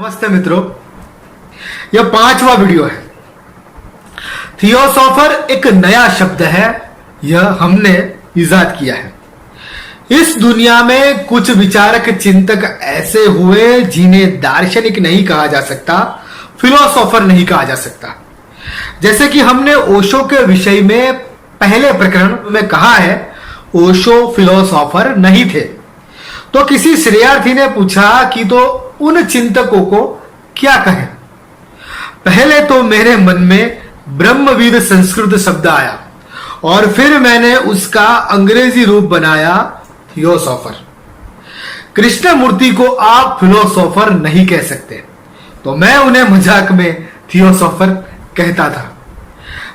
नमस्ते मित्रों, यह 5वां वीडियो है। थियोसॉफर एक नया शब्द है, यह हमने इजाद किया है। इस दुनिया में कुछ विचारक चिंतक ऐसे हुए जिन्हें दार्शनिक नहीं कहा जा सकता, फिलोसोफर नहीं कहा जा सकता। जैसे कि हमने ओशो के विषय में पहले प्रकरण में कहा है, ओशो फिलोसोफर नहीं थे। तो किसी श्रेयार्थी ने पूछा कि तो उन चिंतकों को क्या कहें। पहले तो मेरे मन में ब्रह्मविद संस्कृत शब्द आया और फिर मैंने उसका अंग्रेजी रूप बनाया थियोसॉफर। कृष्णमूर्ति को आप फिलोसोफर नहीं कह सकते, तो मैं उन्हें मजाक में थियोसॉफर कहता था।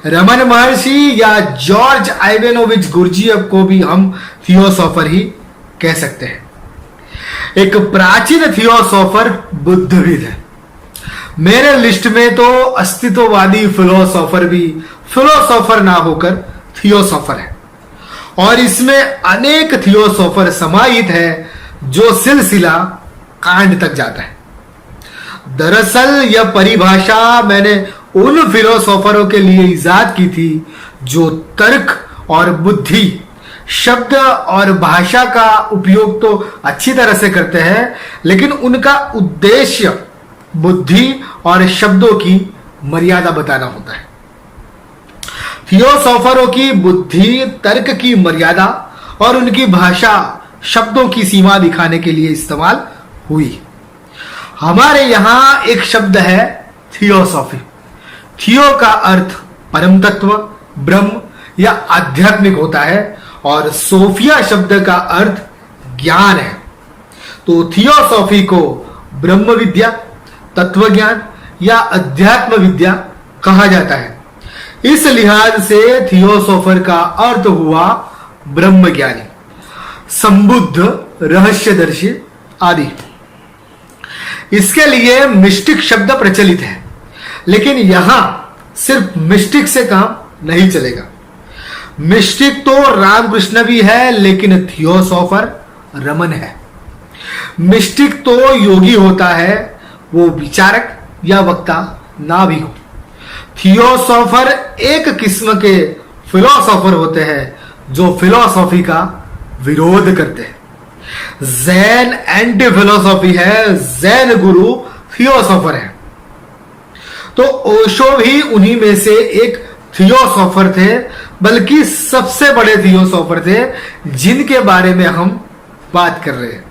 रमन महर्षि या जॉर्ज आइवेनोविच गुरजिएफ को भी हम थियोसॉफर ही कह सकते हैं। एक प्राचीन थियोसॉफर बुद्धविद है। मेरे लिस्ट में तो अस्तित्ववादी फिलोसोफर भी फिलोसोफर ना होकर थियोसॉफर है, और इसमें अनेक थियोसॉफर समाहित है जो सिलसिला कांड तक जाता है। दरअसल यह परिभाषा मैंने उन फिलोसोफरों के लिए इजाद की थी जो तर्क और बुद्धि, शब्द और भाषा का उपयोग तो अच्छी तरह से करते हैं, लेकिन उनका उद्देश्य बुद्धि और शब्दों की मर्यादा बताना होता है। थियोसॉफरों की बुद्धि तर्क की मर्यादा और उनकी भाषा शब्दों की सीमा दिखाने के लिए इस्तेमाल हुई। हमारे यहां एक शब्द है थियोसॉफी। थियो का अर्थ परम तत्व, ब्रह्म या आध्यात्मिक होता है, और सोफिया शब्द का अर्थ ज्ञान है। तो थियोसॉफी को ब्रह्म विद्या, तत्व ज्ञान या अध्यात्म विद्या कहा जाता है। इस लिहाज से थियोसॉफर का अर्थ हुआ ब्रह्म ज्ञानी, संबुद्ध, रहस्यदर्शी आदि। इसके लिए मिस्टिक शब्द प्रचलित है, लेकिन यहां सिर्फ मिस्टिक से काम नहीं चलेगा। मिस्टिक तो रामकृष्ण भी है, लेकिन थियोसॉफर रमन है। मिस्टिक तो योगी होता है, वो विचारक या वक्ता ना भी हो। थियोसॉफर एक किस्म के फिलोसोफर होते हैं जो फिलोसॉफी का विरोध करते हैं। जैन एंटी फिलोसॉफी है, जैन गुरु थियोसॉफर है। तो ओशो भी उन्हीं में से एक थियोसॉफर थे, बल्कि सबसे बड़े थियोसॉफर थे जिनके बारे में हम बात कर रहे हैं।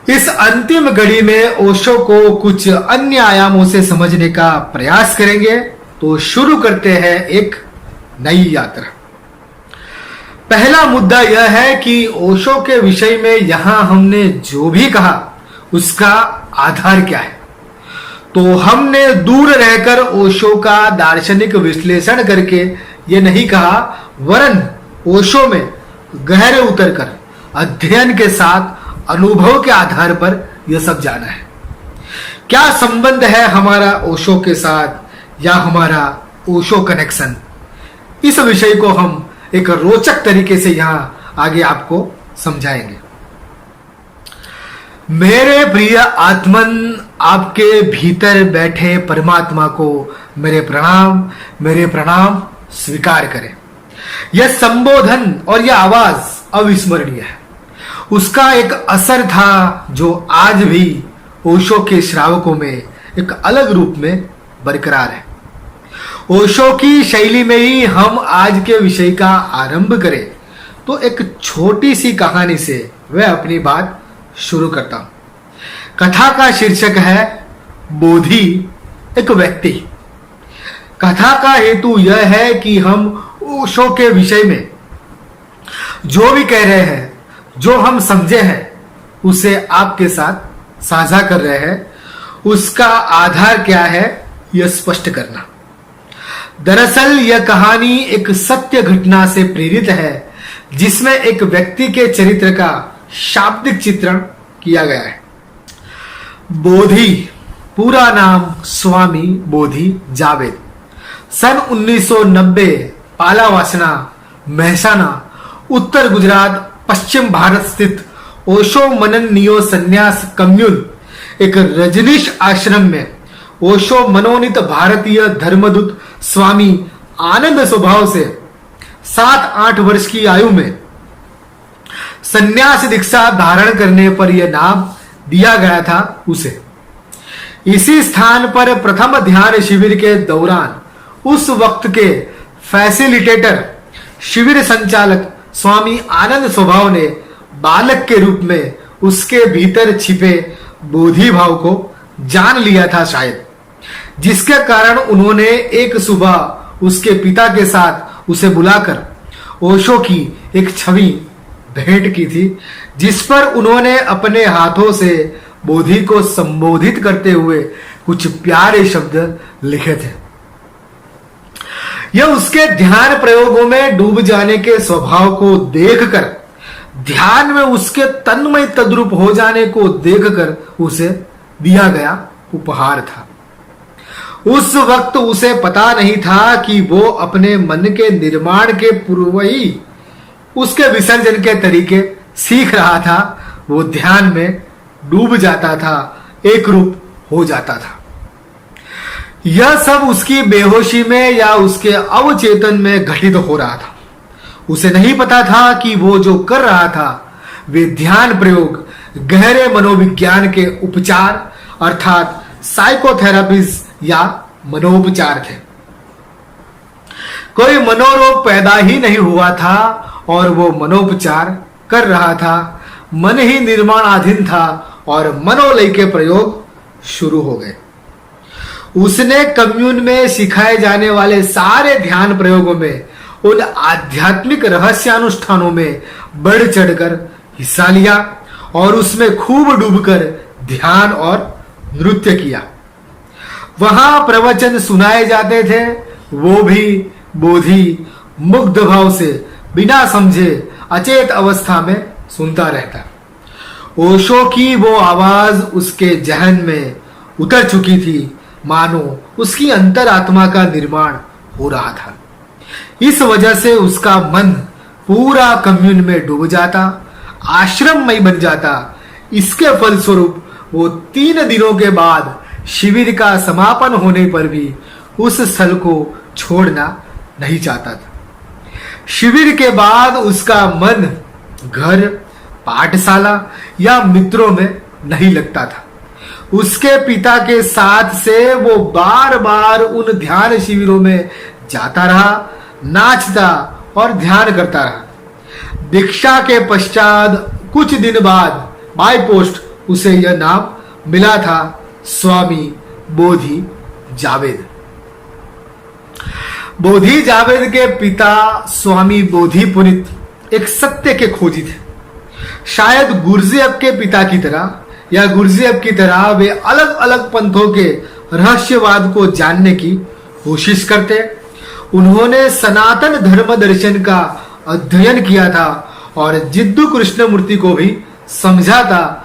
इस अंतिम घड़ी में ओशो को कुछ अन्य आयामों से समझने का प्रयास करेंगे। तो शुरू करते हैं एक नई यात्रा। पहला मुद्दा यह है कि ओशो के विषय में यहां हमने जो भी कहा उसका आधार क्या है। तो हमने दूर रहकर ओशो का दार्शनिक विश्लेषण करके ये नहीं कहा, वरन ओशो में गहरे उतरकर अध्ययन के साथ अनुभव के आधार पर यह सब जाना है। क्या संबंध है हमारा ओशो के साथ या हमारा ओशो कनेक्शन, इस विषय को हम एक रोचक तरीके से यहां आगे आपको समझाएंगे। मेरे प्रिय आत्मन, आपके भीतर बैठे परमात्मा को मेरे प्रणाम स्वीकार करें। यह संबोधन और यह आवाज अविस्मरणीय है। उसका एक असर था जो आज भी ओशो के श्रावकों में एक अलग रूप में बरकरार है। ओशो की शैली में ही हम आज के विषय का आरंभ करें तो एक छोटी सी कहानी से वह अपनी बात शुरू करता हूं। कथा का शीर्षक है बोधि, एक व्यक्ति। कथा का हेतु यह है कि हम ओशो के विषय में जो भी कह रहे हैं, जो हम समझे हैं, उसे आपके साथ साझा कर रहे हैं। उसका आधार क्या है यह स्पष्ट करना। दरअसल यह कहानी एक सत्य घटना से प्रेरित है जिसमें एक व्यक्ति के चरित्र का शाब्दिक चित्रण किया गया है। बोधि, पूरा नाम स्वामी बोधि जावेद, सन 1990, पालावासना, महसाना, उत्तर गुजरात, पश्चिम भारत स्थित ओशो मनन नियो संन्यास कम्युन एक रजनीश आश्रम में ओशो मनोनीत भारतीय धर्मदूत स्वामी आनंद स्वभाव से 7-8 वर्ष की आयु में संन्यास दीक्षा धारण करने पर यह नाम दिया गया था उसे। इसी स्थान पर प्रथम ध्यान शिविर के दौरान उस वक्त के फैसिलिटेटर शिविर संचालक स्वामी आनंद स्वभाव ने बालक के रूप में उसके भीतर छिपे बोधि भाव को जान लिया था शायद, जिसके कारण उन्होंने एक सुबह उसके पिता के साथ उसे बुलाकर ओशो की एक छवि भेंट की थी, जिस पर उन्होंने अपने हाथों से बोधि को संबोधित करते हुए कुछ प्यारे शब्द लिखे थे। यह उसके ध्यान प्रयोगों में डूब जाने के स्वभाव को देखकर, ध्यान में उसके तन्मय तद्रूप हो जाने को देखकर उसे दिया गया उपहार था। उस वक्त उसे पता नहीं था कि वो अपने मन के निर्माण के पूर्व ही उसके विसर्जन के तरीके सीख रहा था। वो ध्यान में डूब जाता था, एक रूप हो जाता था। यह सब उसकी बेहोशी में या उसके अवचेतन में घटित हो रहा था। उसे नहीं पता था कि वो जो कर रहा था वे ध्यान प्रयोग गहरे मनोविज्ञान के उपचार अर्थात साइकोथेरेपीज या मनोपचार थे। कोई मनोरोग पैदा ही नहीं हुआ था और वो मनोपचार कर रहा था। मन ही निर्माणाधीन था और मनोलय के प्रयोग शुरू हो गए। उसने कम्यून में सिखाए जाने वाले सारे ध्यान प्रयोगों में उन आध्यात्मिक रहस्यानुष्ठानों में बढ़ चढ़कर हिस्सा लिया और उसमें खूब डूबकर ध्यान और नृत्य किया। वहां प्रवचन सुनाए जाते थे, वो भी बोधि मुग्ध भाव से बिना समझे अचेत अवस्था में सुनता रहता। ओशो की वो आवाज उसके जहन में उतर चुकी थी, मानो उसकी अंतरात्मा का निर्माण हो रहा था। इस वजह से उसका मन पूरा कम्यून में डूब जाता, आश्रममय बन जाता। इसके फलस्वरूप वो 3 दिनों के बाद शिविर का समापन होने पर भी उस स्थल को छोड़ना नहीं चाहता था। शिविर के बाद उसका मन घर, पाठशाला या मित्रों में नहीं लगता था। उसके पिता के साथ से वो बार बार उन ध्यान शिविरों में जाता रहा, नाचता और ध्यान करता रहा। दीक्षा के पश्चात कुछ दिन बाद बाय पोस्ट उसे यह नाम मिला था, स्वामी बोधि जावेद। बोधि जावेद के पिता स्वामी बोधि पुनित एक सत्य के खोजी थे। शायद गुरजेब के पिता की तरह या गुरजेब की तरह वे अलग अलग पंथों के रहस्यवाद को जानने की कोशिश करते। उन्होंने सनातन धर्म दर्शन का अध्ययन किया था और जिद्दू कृष्णमूर्ति को भी समझा था।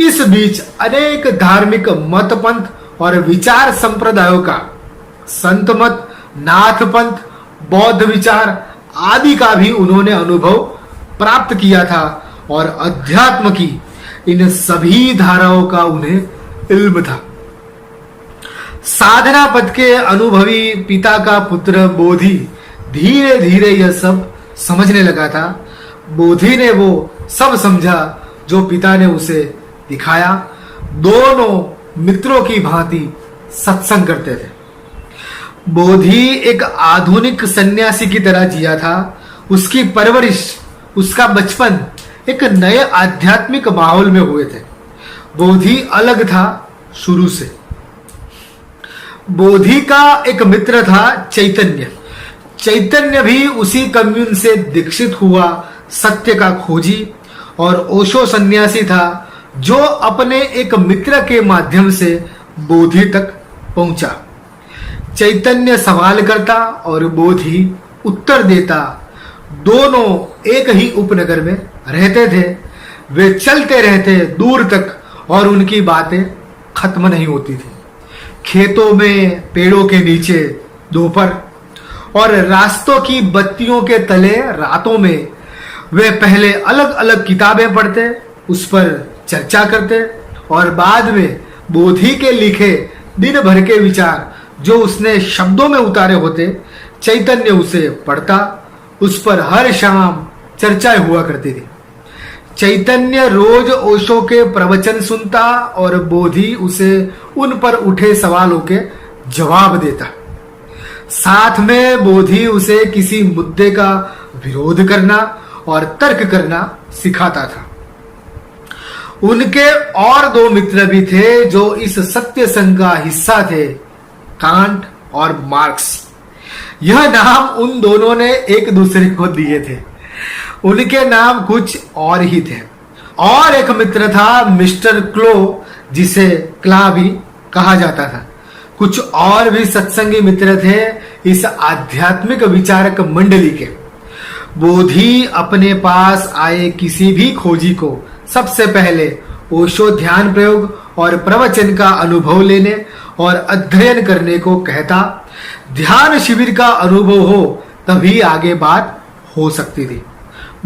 इस बीच अनेक धार्मिक मत पंथ और विचार संप्रदायों का, संत मत, नाथ पंथ, बौद्ध विचार आदि का भी उन्होंने अनुभव प्राप्त किया था और अध्यात्म की इन सभी धाराओं का उन्हें इल्म था। साधना पथ के अनुभवी पिता का पुत्र बोधि धीरे धीरे यह सब समझने लगा था। बोधि ने वो सब समझा जो पिता ने उसे दिखाया। दोनों मित्रों की भांति सत्संग करते थे। बोधि एक आधुनिक सन्यासी की तरह जिया था। उसकी परवरिश, उसका बचपन एक नए आध्यात्मिक माहौल में हुए थे। बोधि अलग था शुरू से। बोधि का एक मित्र था चैतन्य। चैतन्य भी उसी कम्यून से दीक्षित हुआ सत्य का खोजी और ओशो सन्यासी था जो अपने एक मित्र के माध्यम से बोधि तक पहुंचा। चैतन्य सवाल करता और बोधि उत्तर देता। दोनों एक ही उपनगर में रहते थे। वे चलते रहते दूर तक और उनकी बातें खत्म नहीं होती थी। खेतों में, पेड़ों के नीचे दोपहर और रास्तों की बत्तियों के तले रातों में वे पहले अलग अलग किताबें पढ़ते, उस पर चर्चा करते और बाद में बोधि के लिखे दिन भर के विचार जो उसने शब्दों में उतारे होते, चैतन्य उसे पढ़ता, उस पर हर शाम चर्चाएं हुआ करती थी। चैतन्य रोज ओशो के प्रवचन सुनता और बोधि उसे उन पर उठे सवालों के जवाब देता। साथ में बोधि उसे किसी मुद्दे का विरोध करना और तर्क करना सिखाता था। उनके और दो मित्र भी थे जो इस सत्य संघ का हिस्सा थे, कांट और मार्क्स। यह नाम उन दोनों ने एक दूसरे को दिए थे। उनके नाम कुछ और ही थे। और एक मित्र था मिस्टर क्लो, जिसे क्ला भी कहा जाता था। कुछ और भी सत्संगी मित्र थे इस आध्यात्मिक विचारक मंडली के। बोधि अपने पास आए किसी भी खोजी को सबसे पहले ओशो ध्यान प्रयोग और प्रवचन का अनुभव लेने और अध्ययन करने को कहता। ध्यान शिविर का अनुभव हो तभी आगे बात हो सकती थी।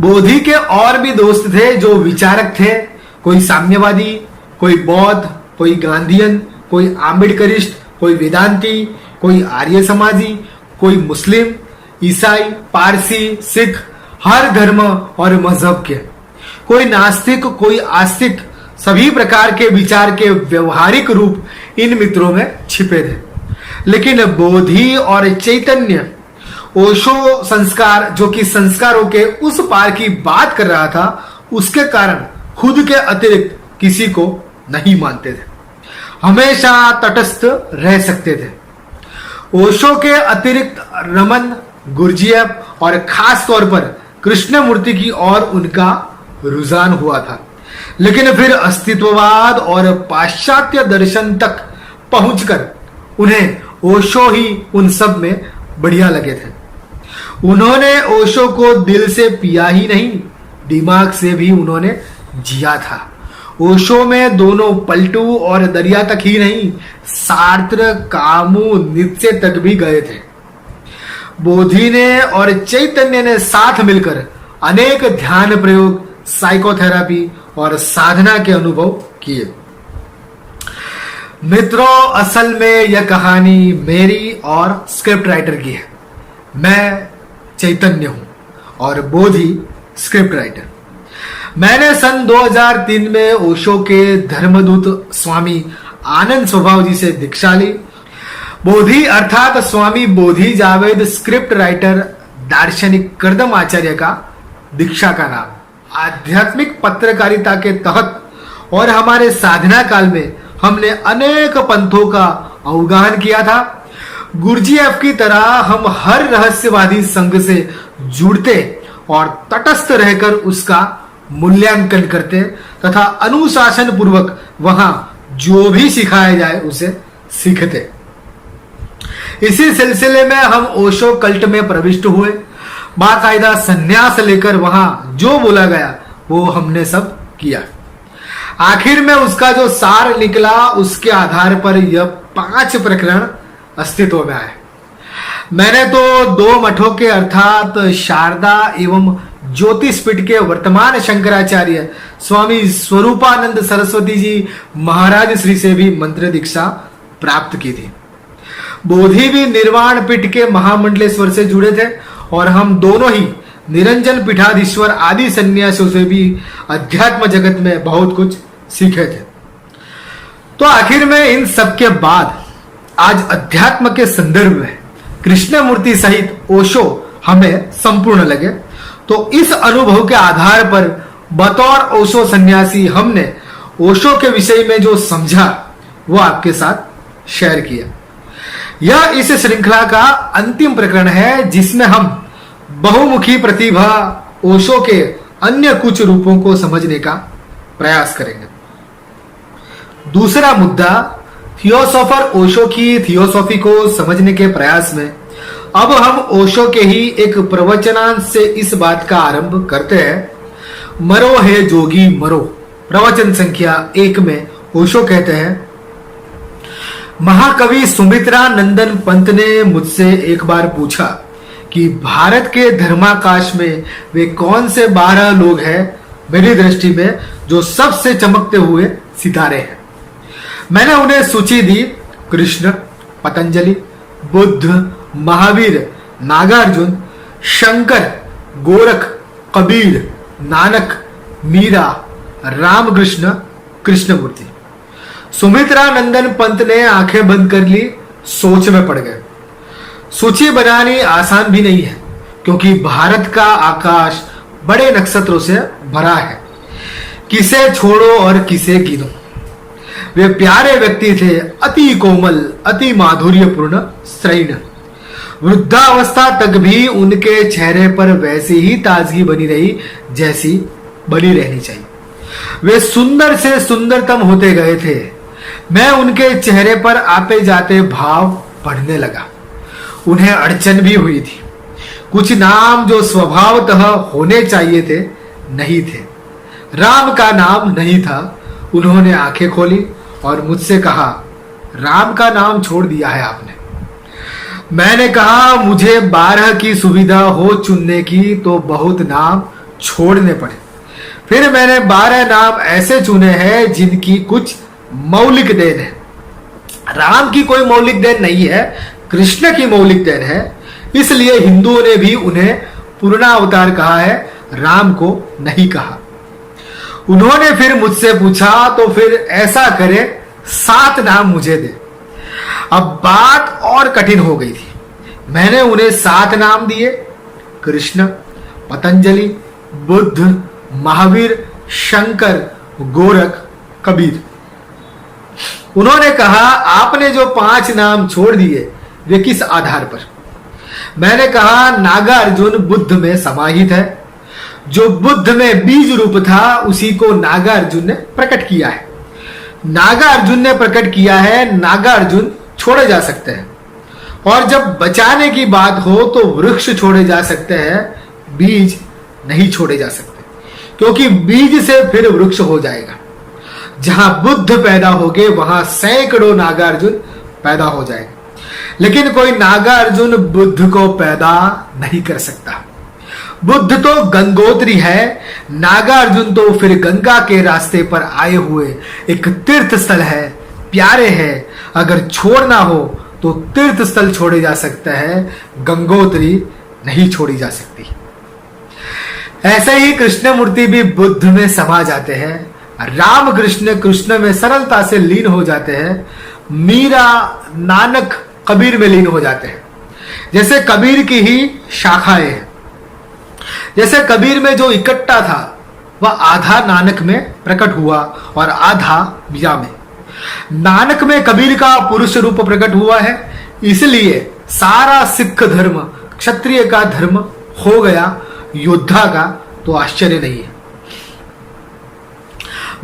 बोधि के और भी दोस्त थे जो विचारक थे, कोई साम्यवादी, कोई बौद्ध, कोई गांधीयन, कोई आम्बेडकरिस्ट, कोई वेदांती, कोई आर्य समाजी, कोई मुस्लिम, ईसाई, पारसी, सिख, हर धर्म और मजहब के, कोई नास्तिक, कोई आस्तिक। सभी प्रकार के विचार के व्यवहारिक रूप इन मित्रों में छिपे थे। लेकिन बोधि और चैतन्य ओशो संस्कार, जो कि संस्कारों के उस पार की बात कर रहा था, उसके कारण खुद के अतिरिक्त किसी को नहीं मानते थे, हमेशा तटस्थ रह सकते थे। ओशो के अतिरिक्त रमन, गुरजिएफ और खास तौर पर कृष्णमूर्ति की ओर उनका रुझान हुआ था। लेकिन फिर अस्तित्ववाद और पाश्चात्य दर्शन तक पहुंचकर उन्हें ओशो ही उन सब में बढ़िया लगे थे। उन्होंने ओशो को दिल से पिया ही नहीं, दिमाग से भी उन्होंने जिया था। ओशो में दोनों पलटू और दरिया तक ही नहीं, सार्त्र, कामू, नित्से तक भी गए थे। बोधि ने और चैतन्य ने साथ मिलकर अनेक ध्यान प्रयोग, साइकोथेरेपी और साधना के अनुभव किए। मित्रों, असल में यह कहानी मेरी और स्क्रिप्ट राइटर की है। मैं चैतन्य हूं और बोधि स्क्रिप्ट राइटर। मैंने सन 2003 में ओशो के धर्मदूत स्वामी आनंद स्वभाव जी से दीक्षा ली। बोधि अर्थात स्वामी बोधि जावेद स्क्रिप्ट राइटर, दार्शनिक कर्दम आचार्य का दीक्षा का नाम। आध्यात्मिक पत्रकारिता के तहत और हमारे साधना काल में हमने अनेक पंथों का अवगाहन किया था। गुरजीएफ की तरह हम हर रहस्यवादी संघ से जुड़ते और तटस्थ रहकर उसका मूल्यांकन करते तथा अनुशासन पूर्वक वहां जो भी सिखाया जाए उसे सीखते। इसी सिलसिले में हम ओशो कल्ट में प्रविष्ट हुए। बाकायदा संन्यास लेकर वहां जो बोला गया वो हमने सब किया। आखिर में उसका जो सार निकला, उसके आधार पर यह 5 प्रकरण अस्तित्व में आए। मैंने तो 2 मठों के अर्थात शारदा एवं ज्योतिषपीठ के वर्तमान शंकराचार्य स्वामी स्वरूपानंद सरस्वती जी महाराज श्री से भी मंत्र दीक्षा प्राप्त की थी। बोधि भी निर्वाण पीठ के महामंडलेश्वर से जुड़े थे और हम दोनों ही निरंजन पीठाधीश्वर आदि सन्यासियों से भी अध्यात्म जगत में बहुत कुछ सीखे थे। तो आखिर में इन सब के बाद आज अध्यात्म के संदर्भ में कृष्णमूर्ति सहित ओशो हमें संपूर्ण लगे। तो इस अनुभव के आधार पर बतौर ओशो सन्यासी हमने ओशो के विषय में जो समझा वो आपके साथ शेयर किया। यह इस श्रृंखला का अंतिम प्रकरण है जिसमें हम बहुमुखी प्रतिभा ओशो के अन्य कुछ रूपों को समझने का प्रयास करेंगे। दूसरा मुद्दा, थियोसोफर ओशो की थियोसॉफी को समझने के प्रयास में अब हम ओशो के ही एक प्रवचनांश से इस बात का आरंभ करते हैं। मरो हे जोगी मरो। प्रवचन संख्या 1 में ओशो कहते हैं, महाकवि सुमित्रा नंदन पंत ने मुझसे एक बार पूछा कि भारत के धर्माकाश में वे कौन से 12 लोग हैं मेरी दृष्टि में जो सबसे चमकते हुए सितारे हैं। मैंने उन्हें सूची दी। कृष्ण, पतंजलि, बुद्ध, महावीर, नागार्जुन, शंकर, गोरख, कबीर, नानक, मीरा, रामकृष्ण, कृष्णमूर्ति। सुमित्रा नंदन पंत ने आंखें बंद कर ली, सोच में पड़ गए। सूची बनानी आसान भी नहीं है, क्योंकि भारत का आकाश बड़े नक्षत्रों से भरा है। किसे छोड़ो और किसे गिनो। वे प्यारे व्यक्ति थे, अति कोमल, अति माधुर्यपूर्ण, स्त्रैण। वृद्धावस्था तक भी उनके चेहरे पर वैसी ही ताजगी बनी रही जैसी बनी रहनी चाहिए। वे सुंदर से सुंदरतम होते गए थे। मैं उनके चेहरे पर आते जाते भाव पढ़ने लगा। उन्हें अड़चन भी हुई थी। कुछ नाम जो स्वभावतः होने चाहिए थे नहीं थे। राम का नाम नहीं था। उन्होंने आंखें खोली और मुझसे कहा, राम का नाम छोड़ दिया है आपने। मैंने कहा, मुझे 12 की सुविधा हो चुनने की तो बहुत नाम छोड़ने पड़े। फिर मैंने 12 नाम ऐसे चुने हैं जिनकी कुछ मौलिक देन है। राम की कोई मौलिक देन नहीं है, कृष्ण की मौलिक देन है। इसलिए हिंदुओं ने भी उन्हें पूर्णावतार कहा है, राम को नहीं कहा। उन्होंने फिर मुझसे पूछा, तो फिर ऐसा करे 7 नाम मुझे दे। अब बात और कठिन हो गई थी। मैंने उन्हें 7 नाम दिए। कृष्ण, पतंजलि, बुद्ध, महावीर, शंकर, गोरख, कबीर। उन्होंने कहा, आपने जो 5 नाम छोड़ दिए वे किस आधार पर? मैंने कहा, नागार्जुन बुद्ध में समाहित है। जो बुद्ध में बीज रूप था उसी को नागार्जुन ने प्रकट किया है। नागार्जुन ने प्रकट किया है, नागार्जुन छोड़े जा सकते हैं। और जब बचाने की बात हो तो वृक्ष छोड़े जा सकते हैं, बीज नहीं छोड़े जा सकते, क्योंकि बीज से फिर वृक्ष हो जाएगा। जहां बुद्ध पैदा होंगे वहां सैकड़ों नागार्जुन पैदा हो जाएंगे, लेकिन कोई नागार्जुन बुद्ध को पैदा नहीं कर सकता। बुद्ध तो गंगोत्री है, नागार्जुन तो फिर गंगा के रास्ते पर आए हुए एक तीर्थ स्थल है, प्यारे है। अगर छोड़ना हो तो तीर्थ स्थल छोड़े जा सकते हैं, गंगोत्री नहीं छोड़ी जा सकती। ऐसे ही कृष्णमूर्ति भी बुद्ध में समा जाते हैं। रामकृष्ण कृष्ण में सरलता से लीन हो जाते हैं। मीरा, नानक कबीर में लीन हो जाते हैं। जैसे कबीर की ही शाखाएं हैं। जैसे कबीर में जो इकट्ठा था वह आधा नानक में प्रकट हुआ और आधा मीरा में। नानक में कबीर का पुरुष रूप प्रकट हुआ है, इसलिए सारा सिख धर्म क्षत्रिय का धर्म हो गया, योद्धा का तो आश्चर्य नहीं है।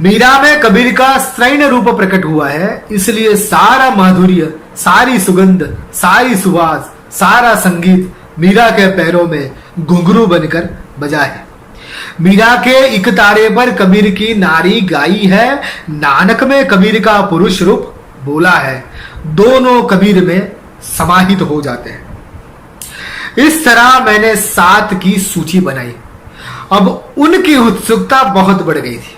मीरा में कबीर का स्त्रैण रूप प्रकट हुआ है, इसलिए सारा माधुर्य, सारी सुगंध, सारी सुवास, सारा संगीत मीरा के पैरों में घुंघरू बनकर बजा है। मीरा के एक तारे पर कबीर की नारी गाई है, नानक में कबीर का पुरुष रूप बोला है। दोनों कबीर में समाहित हो जाते हैं। इस तरह मैंने 7 की सूची बनाई। अब उनकी उत्सुकता बहुत बढ़ गई थी।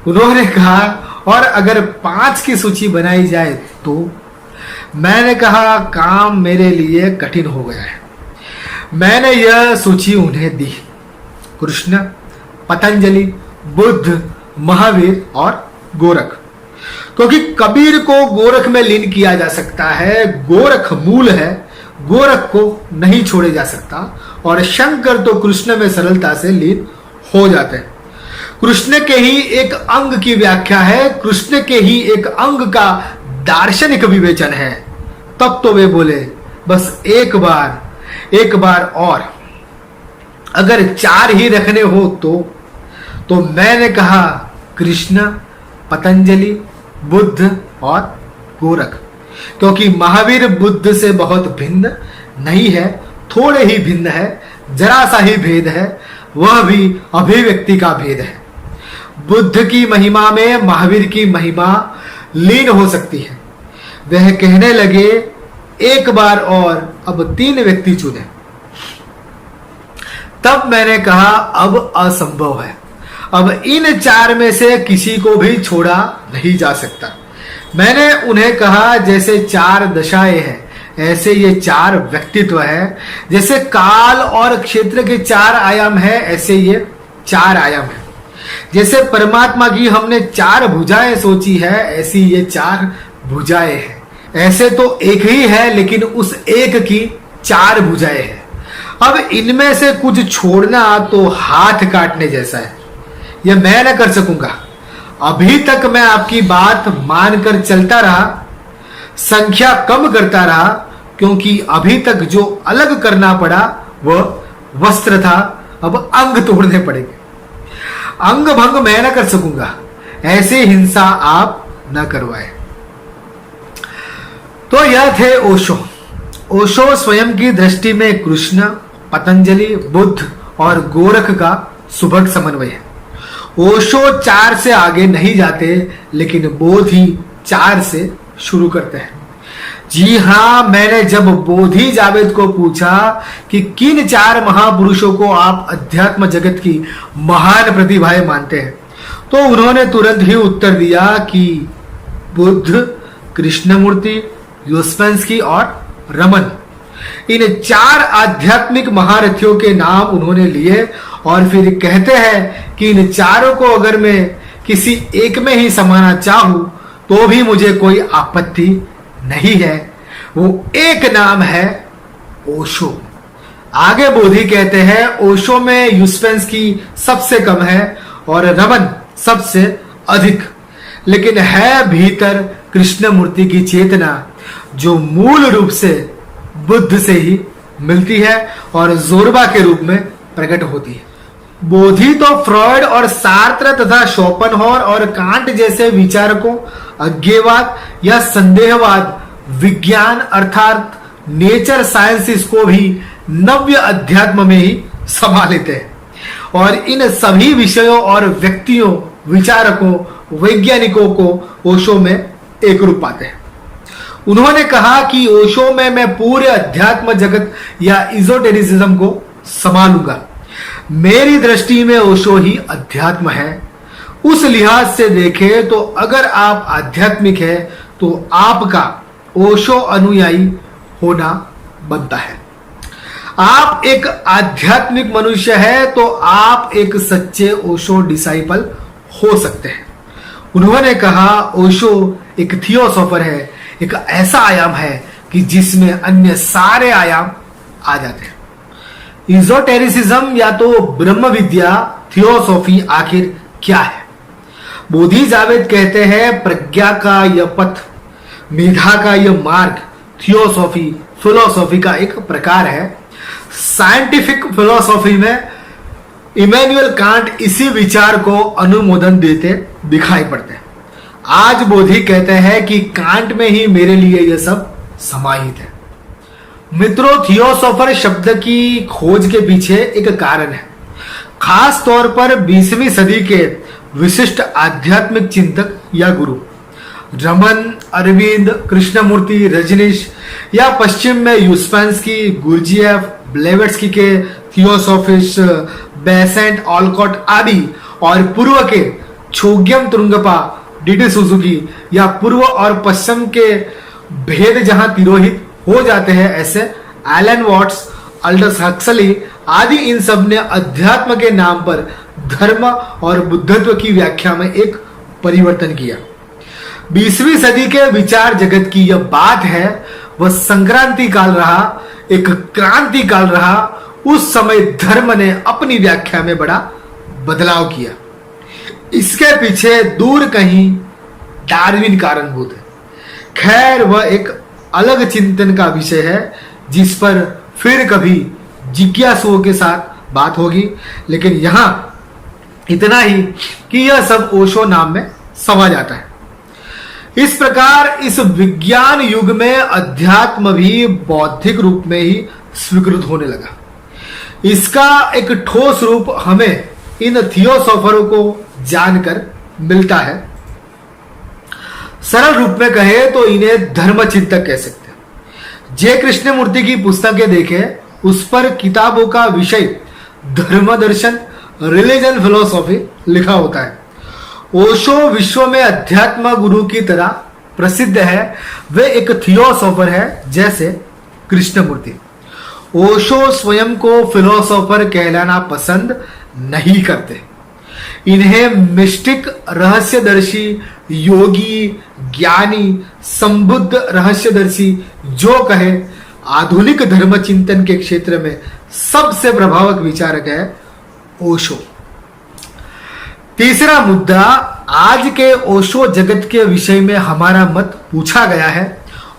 उन्होंने कहा, और अगर 5 की सूची बनाई जाए तो? मैंने कहा, काम मेरे लिए कठिन हो गया है। मैंने यह सूची उन्हें दी। कृष्ण, पतंजलि, बुद्ध, महावीर और गोरख। क्योंकि कबीर को गोरख में लीन किया जा सकता है, गोरख मूल है, गोरख को नहीं छोड़े जा सकता। और शंकर तो कृष्ण में सरलता से लीन हो जाते हैं। कृष्ण के ही एक अंग की व्याख्या है, कृष्ण के ही एक अंग का दार्शनिक विवेचन है। तब तो वे बोले, बस एक बार और अगर 4 ही रखने हो तो मैंने कहा, कृष्ण, पतंजलि, बुद्ध और गोरख। क्योंकि महावीर बुद्ध से बहुत भिन्न नहीं है, थोड़े ही भिन्न है, जरा सा ही भेद है, वह भी अभिव्यक्ति का भेद है। बुद्ध की महिमा में महावीर की महिमा लीन हो सकती है। वह कहने लगे, एक बार और अब 3 व्यक्ति चुने। तब मैंने कहा, अब असंभव है। अब इन 4 में से किसी को भी छोड़ा नहीं जा सकता। मैंने उन्हें कहा, जैसे 4 दशाएं हैं ऐसे ये 4 व्यक्तित्व है। जैसे काल और क्षेत्र के 4 आयाम है, ऐसे ये 4 आयाम है। जैसे परमात्मा की हमने 4 भुजाएं सोची है, ऐसी ये 4 भुजाएं हैं। ऐसे तो एक ही है, लेकिन उस एक की 4 भुजाएं हैं। अब इनमें से कुछ छोड़ना तो हाथ काटने जैसा है, यह मैं न कर सकूंगा। अभी तक मैं आपकी बात मानकर चलता रहा, संख्या कम करता रहा, क्योंकि अभी तक जो अलग करना पड़ा वह वस्त्र था, अब अंग तोड़ने पड़ेंगे। अंग भंग मैं न कर सकूंगा, ऐसे हिंसा आप न करवाए। तो यह थे ओशो। ओशो स्वयं की दृष्टि में कृष्ण, पतंजलि, बुद्ध और गोरख का सुभग समन्वय है। ओशो 4 से आगे नहीं जाते, लेकिन बोधि 4 से शुरू करते हैं। जी हां, मैंने जब बोधि जावेद को पूछा कि किन 4 महापुरुषों को आप अध्यात्म जगत की महान प्रतिभाएं मानते हैं, तो उन्होंने तुरंत ही उत्तर दिया कि बुद्ध, कृष्णमूर्ति, यूस्पेंस्की और रमन। इन 4 आध्यात्मिक महारथियों के नाम उन्होंने लिए और फिर कहते हैं कि इन चारों को अगर मैं किसी एक में ही समाना चाहूं तो भी मुझे कोई आपत्ति नहीं है। वो एक नाम है ओशो। आगे बोधि कहते हैं ओशो में यूस्पेंस्की सबसे कम है और रमन सबसे अधिक, लेकिन है भीतर कृष्णमूर्ति की चेतना जो मूल रूप से बुद्ध से ही मिलती है और जोरबा के रूप में प्रकट होती है। बोधि तो फ्रॉयड और सार्त्र तथा शोपनहॉर और कांट जैसे विचारकों, अज्ञेयवाद या संदेहवाद, विज्ञान अर्थात नेचर साइंसिस को भी नव्य अध्यात्म में ही समा लेते हैं और इन सभी विषयों और व्यक्तियों, विचारकों, वैज्ञानिकों को ओशो में एक रूप पाते हैं। उन्होंने कहा कि ओशो में मैं पूरे अध्यात्म जगत या इजोटेरिज्म को संभालूंगा। मेरी दृष्टि में ओशो ही अध्यात्म है। उस लिहाज से देखें तो अगर आप आध्यात्मिक है तो आपका ओशो अनुयायी होना बनता है। आप एक आध्यात्मिक मनुष्य है तो आप एक सच्चे ओशो डिसाइपल हो सकते हैं। उन्होंने कहा ओशो एक थियोसोफर है, एक ऐसा आयाम है कि जिसमें अन्य सारे आयाम आ जाते हैं। इजोटेरिसिज्म या तो ब्रह्म विद्या, थियोसॉफी आखिर क्या है? बोधि जावेद कहते हैं प्रज्ञा का यह पथ, मेधा का यह मार्ग थियोसॉफी, फिलोसॉफी का एक प्रकार है। साइंटिफिक फिलोसॉफी में इमैनुअल कांट इसी विचार को अनुमोदन देते दिखाई पड़ते हैं। आज बोधि कहते हैं कि कांट में ही मेरे लिए यह सब समाहित है। मित्रों, थियोसोफर शब्द की खोज के पीछे एक कारण है। खास तौर पर 20वीं सदी के विशिष्ट आध्यात्मिक चिंतक या गुरु रमन, अरविंद, कृष्णमूर्ति, रजनीश या पश्चिम में यूस्पेंस्की, गुरजिएफ, ब्लेवेट्स्की के थियोसोफिस्ट, बेसेंट, ऑलकॉट आदि और पूर्व के छोग्यम तुरुंगपा, डीडी सुजुकी या पूर्व और पश्चिम के भेद जहां तिरोहित हो जाते हैं, ऐसे एलन वॉट्स, अल्डस हक्सली आदि इन सब ने अध्यात्म के नाम पर धर्म और बुद्धत्व की व्याख्या में एक परिवर्तन किया। 20वीं सदी के विचार जगत की यह बात है, वह संक्रांति काल रहा, एक क्रांति काल रहा। उस समय धर्म ने अपनी व्याख्या में बड़ा बदलाव किया। इसके पीछे दूर कहीं डार्विन कारणभूत है। खैर, वह एक अलग चिंतन का विषय है जिस पर फिर कभी जिज्ञासुओं के साथ बात होगी, लेकिन यहां इतना ही कि यह सब ओशो नाम में समा जाता है। इस प्रकार इस विज्ञान युग में अध्यात्म भी बौद्धिक रूप में ही स्वीकृत होने लगा। इसका एक ठोस रूप हमें इन थियोसोफरों को जानकर मिलता है। सरल रूप में कहे तो इन्हें धर्म चिंतक कह सकते हैं। जे कृष्णमूर्ति की पुस्तकें देखें, उस पर किताबों का विषय धर्म दर्शन, रिलीजन फिलोसॉफी लिखा होता है। ओशो विश्व में अध्यात्म गुरु की तरह प्रसिद्ध है वे एक थियोसॉफर है जैसे कृष्णमूर्ति। ओशो स्वयं को फिलोसोफर कहलाना पसंद नहीं करते। इन्हें मिस्टिक, रहस्यदर्शी, योगी, ज्ञानी, संबुद्ध रहस्यदर्शी जो कहे, आधुनिक धर्म चिंतन के क्षेत्र में सबसे प्रभावक विचारक है ओशो। तीसरा मुद्दा, आज के ओशो जगत के विषय में हमारा मत पूछा गया है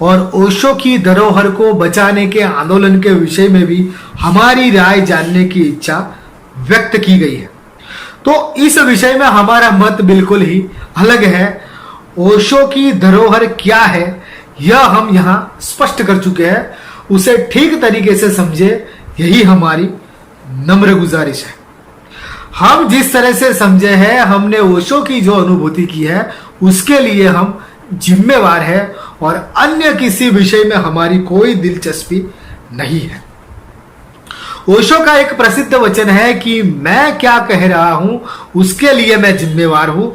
और ओशो की धरोहर को बचाने के आंदोलन के विषय में भी हमारी राय जानने की इच्छा व्यक्त की गई है। तो इस विषय में हमारा मत बिल्कुल ही अलग है। ओशो की धरोहर क्या है यह हम यहां स्पष्ट कर चुके हैं, उसे ठीक तरीके से समझे, यही हमारी नम्र गुजारिश है। हम जिस तरह से समझे हैं, हमने ओशो की जो अनुभूति की है उसके लिए हम जिम्मेवार है और अन्य किसी विषय में हमारी कोई दिलचस्पी नहीं है। ओशो का एक प्रसिद्ध वचन है कि मैं क्या कह रहा हूं उसके लिए मैं जिम्मेवार हूं,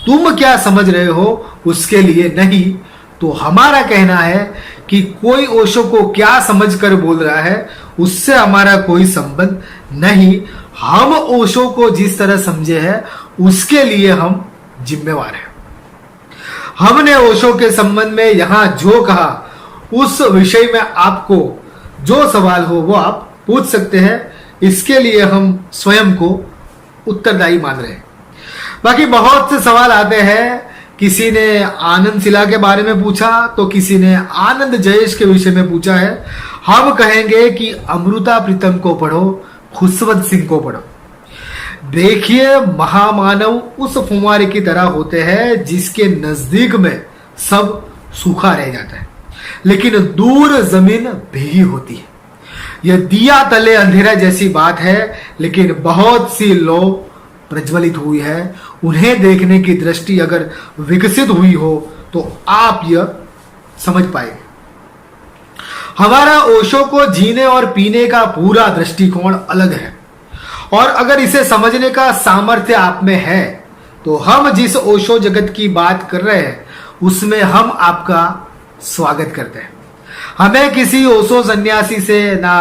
तुम क्या समझ रहे हो उसके लिए नहीं। तो हमारा कहना है कि कोई ओशो को क्या समझकर बोल रहा है उससे हमारा कोई संबंध नहीं। हम ओशो को जिस तरह समझे हैं उसके लिए हम जिम्मेवार हैं। हमने ओशो के संबंध में यहां जो कहा उस विषय में आपको जो सवाल हो वो आप पूछ सकते हैं, इसके लिए हम स्वयं को उत्तरदायी मान रहे हैं। बाकी बहुत से सवाल आते हैं, किसी ने आनंद शिला के बारे में पूछा तो किसी ने आनंद जयेश के विषय में पूछा है। हम कहेंगे कि अमृता प्रीतम को पढ़ो, खुशवंत सिंह को पढ़ो। देखिए, महामानव उस फुमारे की तरह होते हैं जिसके नजदीक में सब सूखा रह जाता है लेकिन दूर जमीन भीगी होती है। यह दिया तले अंधेरा जैसी बात है, लेकिन बहुत सी लो प्रज्वलित हुई है। उन्हें देखने की दृष्टि अगर विकसित हुई हो तो आप यह समझ पाएंगे। हमारा ओशो को जीने और पीने का पूरा दृष्टिकोण अलग है और अगर इसे समझने का सामर्थ्य आप में है तो हम जिस ओशो जगत की बात कर रहे हैं उसमें हम आपका स्वागत करते हैं। हमें किसी ओशो सन्यासी से ना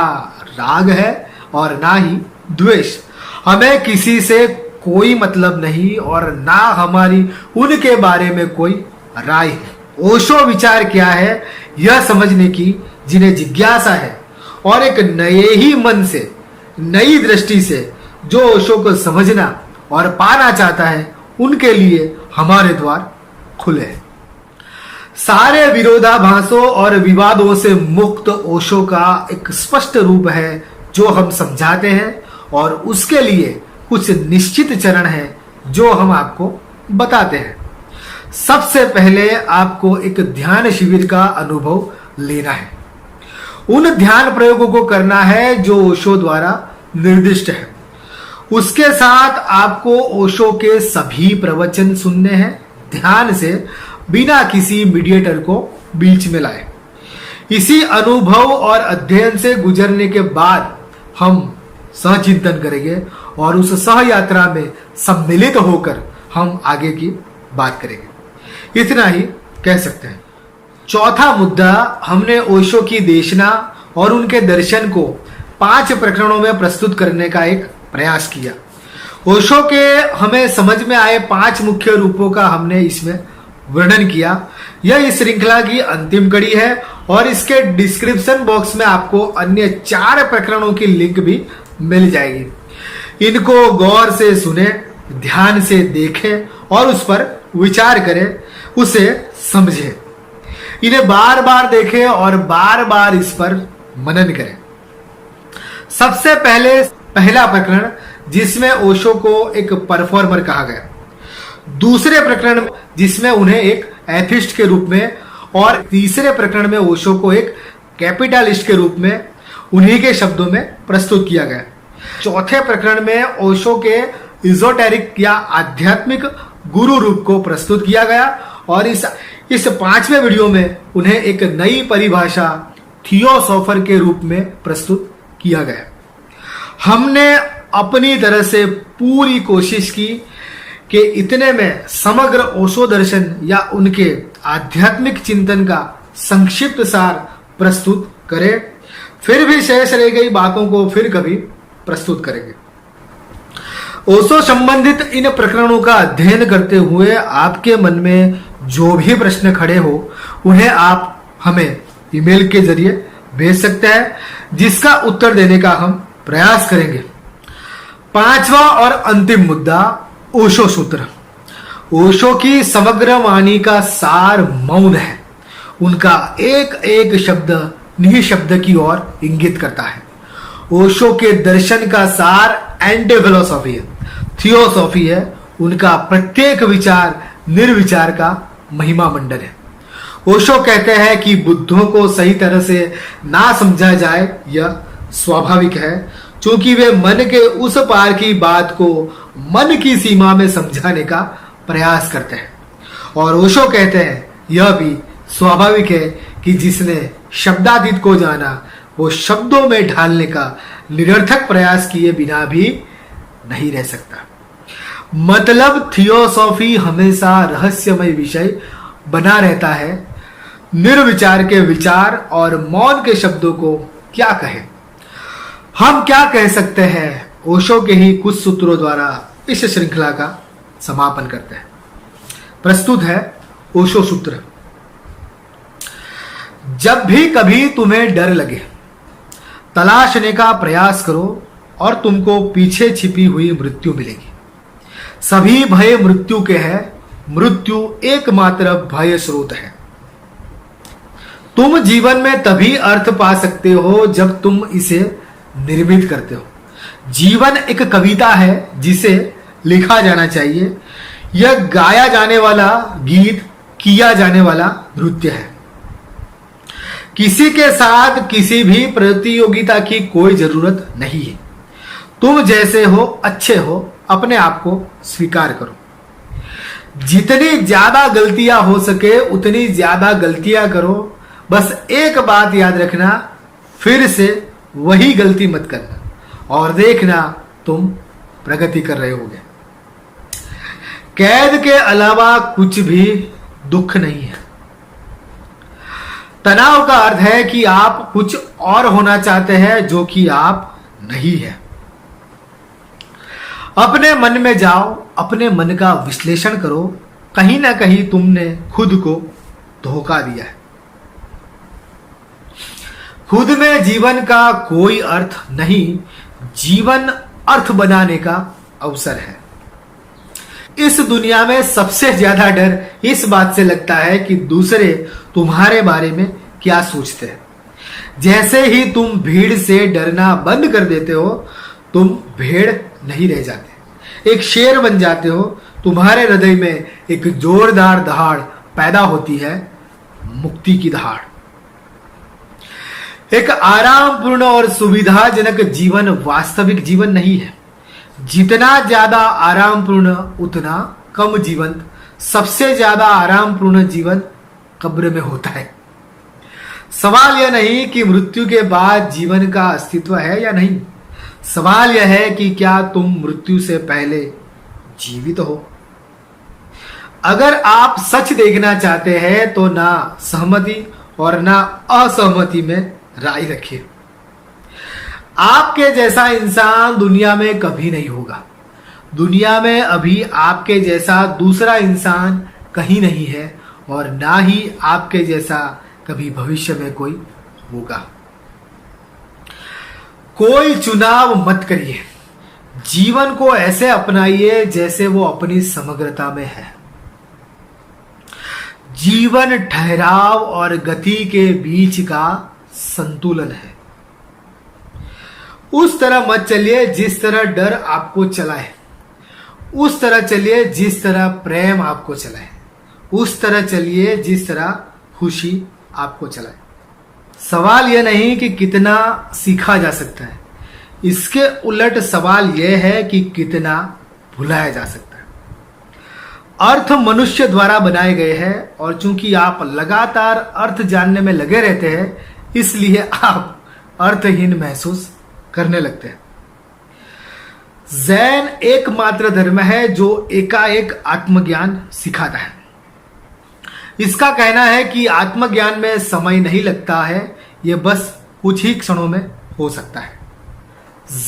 राग है और ना ही द्वेष। हमें किसी से कोई मतलब नहीं और ना हमारी उनके बारे में कोई राय है। ओशो विचार क्या है यह समझने की जिन्हें जिज्ञासा है और एक नए ही मन से, नई दृष्टि से जो ओशो को समझना और पाना चाहता है उनके लिए हमारे द्वार खुले हैं। सारे विरोधाभासों और विवादों से मुक्त ओशो का एक स्पष्ट रूप है जो हम समझाते हैं और उसके लिए कुछ निश्चित चरण हैं जो हम आपको बताते हैं। सबसे पहले आपको एक ध्यान शिविर का अनुभव लेना है। उन ध्यान प्रयोगों को करना है जो ओशो द्वारा निर्दिष्ट है। उसके साथ आपको ओशो के सभी प्रवचन सुनने हैं ध्यान से, बिना किसी मीडिएटर को बीच में लाए। इसी अनुभव और अध्ययन से गुजरने के बाद हम सहचिंतन करेंगे और उस सह यात्रा में सम्मिलित होकर हम आगे की बात करेंगे। इतना ही कह सकते हैं। चौथा मुद्दा, हमने ओशो की देशना और उनके दर्शन को 5 प्रकरणों में प्रस्तुत करने का एक प्रयास किया। ओशो के हमें समझ में आए 5 मुख्य रूपों का हमने इसमें वर्णन किया। यह इस श्रृंखला की अंतिम कड़ी है और इसके डिस्क्रिप्शन बॉक्स में आपको अन्य 4 प्रकरणों की लिंक भी मिल जाएगी। इनको गौर से सुने, ध्यान से देखें और उस पर विचार करें, उसे समझें। इन्हें बार बार देखें और बार बार इस पर मनन करें। सबसे पहले पहला प्रकरण जिसमें ओशो को एक परफॉर्मर कहा गया, दूसरे प्रकरण जिसमें उन्हें एक एथिस्ट के रूप में और तीसरे प्रकरण में ओशो को एक कैपिटलिस्ट के रूप में उन्हीं के शब्दों में प्रस्तुत किया गया। चौथे प्रकरण में ओशो के इजोटेरिक या आध्यात्मिक गुरु रूप को प्रस्तुत किया गया और इस 5वें वीडियो में उन्हें एक नई परिभाषा थियोसॉफर के रूप में प्रस्तुत किया गया। हमने अपनी तरह से पूरी कोशिश की कि इतने में समग्र ओशो दर्शन या उनके आध्यात्मिक चिंतन का संक्षिप्त सार प्रस्तुत करें। फिर भी शेष रह गई बातों को फिर कभी प्रस्तुत करेंगे। ओशो संबंधित इन प्रकरणों का अध्ययन करते हुए आपके मन में जो भी प्रश्न खड़े हो उन्हें आप हमें ईमेल के जरिए भेज सकते हैं, जिसका उत्तर देने का हम प्रयास करेंगे। पांचवा और अंतिम मुद्दा, ओशो सूत्र। ओशो की समग्र वाणी का सार मौन है। उनका एक एक शब्द निःशब्द की ओर इंगित करता है। ओशो के दर्शन का सार एंटी फिलोसॉफी है, थियोसॉफी है। उनका प्रत्येक विचार निर्विचार का महिमा मंडन है। ओशो कहते हैं कि बुद्धों को सही तरह से ना समझा जाए यह स्वाभाविक है, क्योंकि वे मन के उस पार की बात को मन की सीमा में समझाने का प्रयास करते हैं। और ओशो कहते हैं यह भी स्वाभाविक है कि जिसने शब्दातीत को जाना वो शब्दों में ढालने का निरर्थक प्रयास किए बिना भी नहीं रह सकता। मतलब थियोसॉफी हमेशा रहस्यमय विषय बना रहता है। निर्विचार के विचार और मौन के शब्दों को क्या कहें। हम क्या कह सकते हैं, ओशो के ही कुछ सूत्रों द्वारा इस श्रृंखला का समापन करते हैं। प्रस्तुत है ओशो सूत्र। जब भी कभी तुम्हें डर लगे, तलाशने का प्रयास करो और तुमको पीछे छिपी हुई मृत्यु मिलेगी। सभी भय मृत्यु के हैं। मृत्यु एकमात्र भय स्रोत है। तुम जीवन में तभी अर्थ पा सकते हो जब तुम इसे निर्मित करते हो। जीवन एक कविता है जिसे लिखा जाना चाहिए। यह गाया जाने वाला गीत, किया जाने वाला नृत्य है। किसी के साथ किसी भी प्रतियोगिता की कोई जरूरत नहीं है। तुम जैसे हो अच्छे हो, अपने आप को स्वीकार करो। जितनी ज्यादा गलतियां हो सके उतनी ज्यादा गलतियां करो। बस एक बात याद रखना, फिर से वही गलती मत करना और देखना तुम प्रगति कर रहे होगे। कैद के अलावा कुछ भी दुख नहीं है। तनाव का अर्थ है कि आप कुछ और होना चाहते हैं जो कि आप नहीं है। अपने मन में जाओ, अपने मन का विश्लेषण करो। कहीं ना कहीं तुमने खुद को धोखा दिया है। खुद में जीवन का कोई अर्थ नहीं, जीवन अर्थ बनाने का अवसर है। इस दुनिया में सबसे ज्यादा डर इस बात से लगता है कि दूसरे तुम्हारे बारे में क्या सोचते हैं। जैसे ही तुम भीड़ से डरना बंद कर देते हो, तुम भेड़ नहीं रह जाते, एक शेर बन जाते हो। तुम्हारे हृदय में एक जोरदार दहाड़ पैदा होती है, मुक्ति की दहाड़। एक आरामपूर्ण और सुविधाजनक जीवन वास्तविक जीवन नहीं है। जितना ज्यादा आरामपूर्ण उतना कम जीवंत। सबसे ज्यादा आरामपूर्ण जीवन कब्र में होता है। सवाल यह नहीं कि मृत्यु के बाद जीवन का अस्तित्व है या नहीं। सवाल यह है कि क्या तुम मृत्यु से पहले जीवित हो। अगर आप सच देखना चाहते हैं तो ना सहमति और ना असहमति में राय रखिए। आपके जैसा इंसान दुनिया में कभी नहीं होगा। दुनिया में अभी आपके जैसा दूसरा इंसान कहीं नहीं है और ना ही आपके जैसा कभी भविष्य में कोई होगा। कोई चुनाव मत करिए। जीवन को ऐसे अपनाइए जैसे वो अपनी समग्रता में है। जीवन ठहराव और गति के बीच का संतुलन है। उस तरह मत चलिए जिस तरह डर आपको चलाए। उस तरह चलिए जिस तरह प्रेम आपको चलाए। उस तरह चलिए जिस तरह खुशी आपको चलाए। सवाल यह नहीं कि कितना सीखा जा सकता है, इसके उलट सवाल यह है कि कितना भुलाया जा सकता है। अर्थ मनुष्य द्वारा बनाए गए हैं और चूंकि आप लगातार अर्थ जानने में लगे रहते हैं, इसलिए आप अर्थहीन महसूस करने लगते हैं। जैन एकमात्र धर्म है जो एकाएक आत्मज्ञान सिखाता है। इसका कहना है कि आत्मज्ञान में समय नहीं लगता है, यह बस कुछ ही क्षणों में हो सकता है।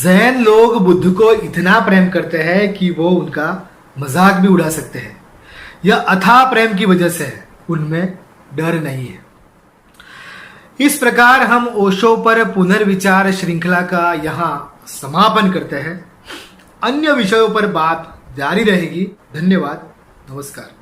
जैन लोग बुद्ध को इतना प्रेम करते हैं कि वो उनका मजाक भी उड़ा सकते हैं। यह अथाह प्रेम की वजह से है, उनमें डर नहीं है। इस प्रकार हम ओशो पर पुनर्विचार श्रृंखला का यहाँ समापन करते हैं। अन्य विषयों पर बात जारी रहेगी। धन्यवाद, नमस्कार।